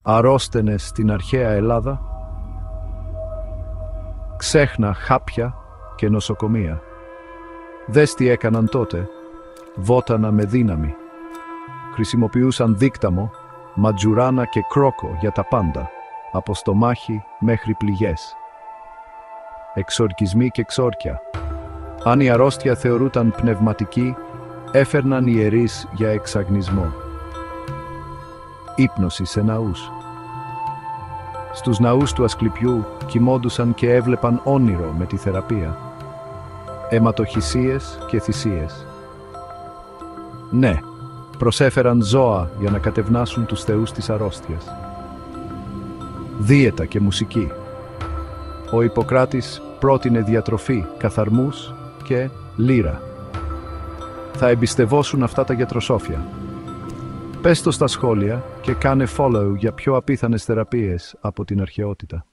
αρρώστενες στην αρχαία Ελλάδα, ξέχνα χάπια και νοσοκομεία. Δες τι έκαναν τότε, βότανα με δύναμη. Χρησιμοποιούσαν δίκταμο, ματζουράνα και κρόκο για τα πάντα, από στομάχι μέχρι πληγές. Εξορκισμοί και ξόρκια. Αν η αρρώστια θεωρούταν πνευματική, έφερναν ιερείς για εξαγνισμό. Ύπνωση σε ναούς. Στους ναούς του Ασκληπιού κοιμόντουσαν και έβλεπαν όνειρο με τη θεραπεία. Αιματοχυσίες και θυσίες. Ναι, προσέφεραν ζώα για να κατευνάσουν τους θεούς της αρρώστιας. Δίαιτα και μουσική. Ο Ιπποκράτης πρότεινε διατροφή, καθαρμούς και λύρα. Θα εμπιστευόσουν αυτά τα γιατροσόφια. Πες το στα σχόλια και κάνε follow για πιο απίθανες θεραπείες από την αρχαιότητα.